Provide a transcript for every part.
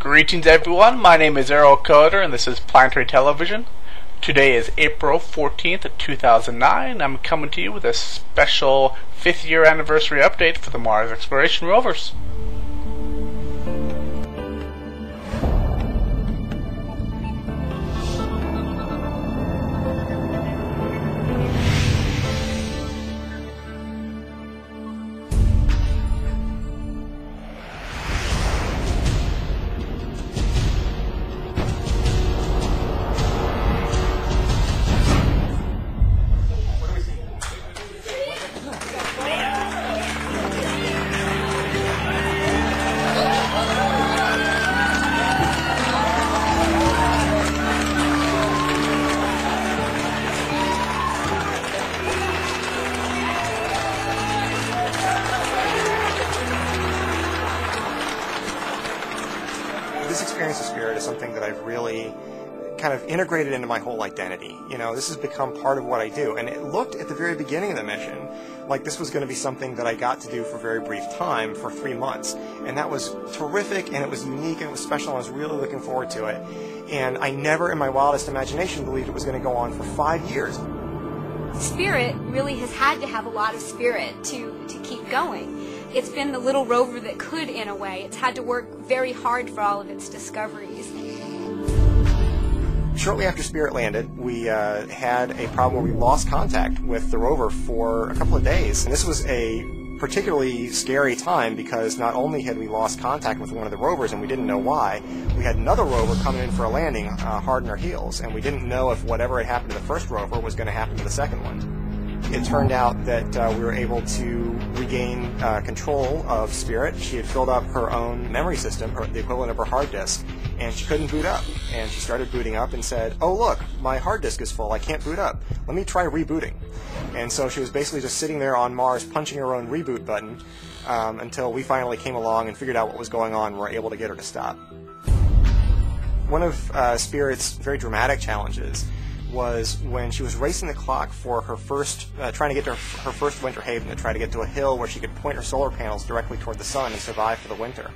Greetings everyone, my name is Errol and this is Planetary Television. Today is April 14th, 2009. I'm coming to you with a special 5th year anniversary update for the Mars exploration rovers. This experience of Spirit is something that I've really kind of integrated into my whole identity. You know, this has become part of what I do. And it looked at the very beginning of the mission like this was going to be something that I got to do for a very brief time, for 3 months. And that was terrific, and it was unique, and it was special, and I was really looking forward to it. And I never in my wildest imagination believed it was going to go on for 5 years. Spirit really has had to have a lot of spirit to keep going. It's been the little rover that could, in a way. It's had to work very hard for all of its discoveries. Shortly after Spirit landed, we had a problem where we lost contact with the rover for a couple of days. And this was a particularly scary time because not only had we lost contact with one of the rovers and we didn't know why, we had another rover coming in for a landing hard on our heels, and we didn't know if whatever had happened to the first rover was going to happen to the second one. It turned out that we were able to regain control of Spirit. She had filled up her own memory system, or the equivalent of her hard disk, and she couldn't boot up. And she started booting up and said, "Oh look, my hard disk is full, I can't boot up. Let me try rebooting." And so she was basically just sitting there on Mars punching her own reboot button until we finally came along and figured out what was going on and were able to get her to stop. One of Spirit's very dramatic challenges was when she was racing the clock for her first, trying to get to her first winter haven, to try to get to a hill where she could point her solar panels directly toward the sun and survive for the winter.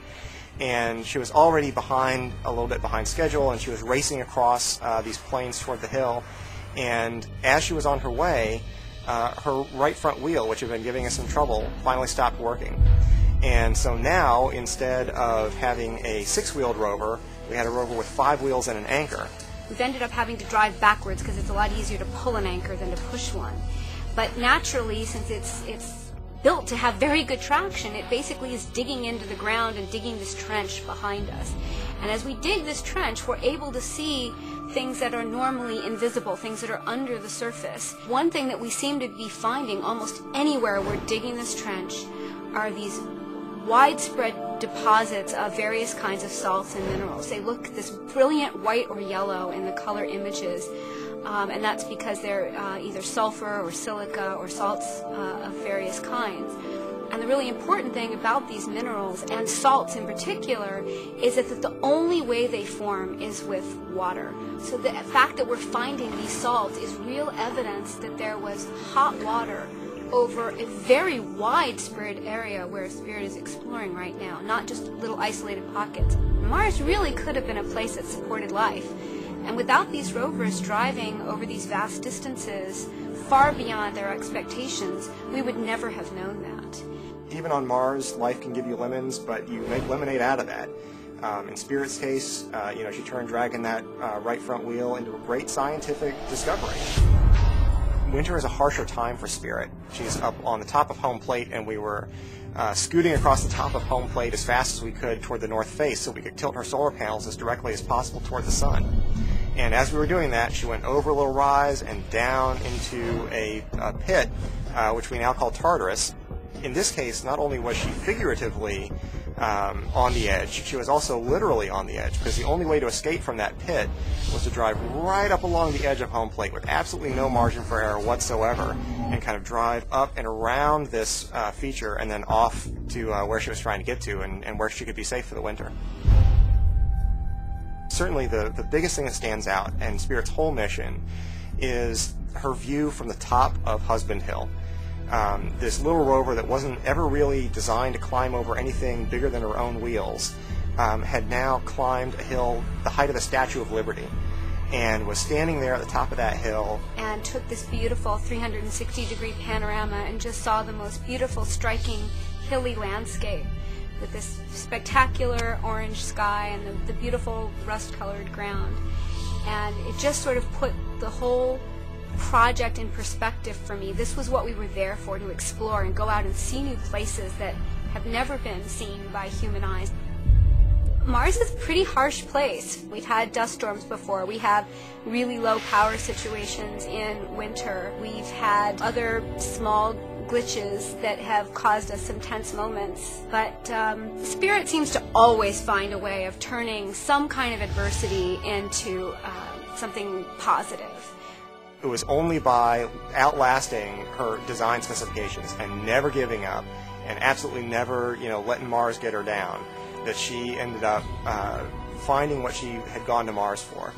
And she was already behind, a little bit behind schedule, and she was racing across these plains toward the hill. And as she was on her way, her right front wheel, which had been giving us some trouble, finally stopped working. And so now, instead of having a 6-wheeled rover, we had a rover with 5 wheels and an anchor. We've ended up having to drive backwards because it's a lot easier to pull an anchor than to push one. But naturally, since it's built to have very good traction, it basically is digging into the ground and digging this trench behind us. And as we dig this trench, we're able to see things that are normally invisible, things that are under the surface. One thing that we seem to be finding almost anywhere we're digging this trench are these widespread deposits of various kinds of salts and minerals. They look this brilliant white or yellow in the color images, and that's because they're either sulfur or silica or salts of various kinds. And the really important thing about these minerals, and salts in particular, is that the only way they form is with water. So the fact that we're finding these salts is real evidence that there was hot water over a very widespread area where Spirit is exploring right now, not just little isolated pockets. Mars really could have been a place that supported life. And without these rovers driving over these vast distances, far beyond their expectations, we would never have known that. Even on Mars, life can give you lemons, but you make lemonade out of that. In Spirit's case, she turned dragging that right front wheel into a great scientific discovery. Winter is a harsher time for Spirit. She's up on the top of home plate, and we were scooting across the top of home plate as fast as we could toward the north face so we could tilt her solar panels as directly as possible toward the sun. And as we were doing that, she went over a little rise and down into a pit, which we now call Tartarus. In this case, not only was she figuratively on the edge, she was also literally on the edge, because the only way to escape from that pit was to drive right up along the edge of home plate with absolutely no margin for error whatsoever, and kind of drive up and around this feature and then off to where she was trying to get to and where she could be safe for the winter. Certainly the biggest thing that stands out in Spirit's whole mission is her view from the top of Husband Hill. This little rover that wasn't ever really designed to climb over anything bigger than her own wheels had now climbed a hill the height of the Statue of Liberty, and was standing there at the top of that hill and took this beautiful 360-degree panorama and just saw the most beautiful, striking, hilly landscape with this spectacular orange sky and the beautiful rust-colored ground. And it just sort of put the whole project in perspective for me. This was what we were there for, to explore and go out and see new places that have never been seen by human eyes. Mars is a pretty harsh place. We've had dust storms before. We have really low power situations in winter. We've had other small glitches that have caused us some tense moments. But Spirit seems to always find a way of turning some kind of adversity into something positive. It was only by outlasting her design specifications and never giving up and absolutely never, letting Mars get her down that she ended up finding what she had gone to Mars for.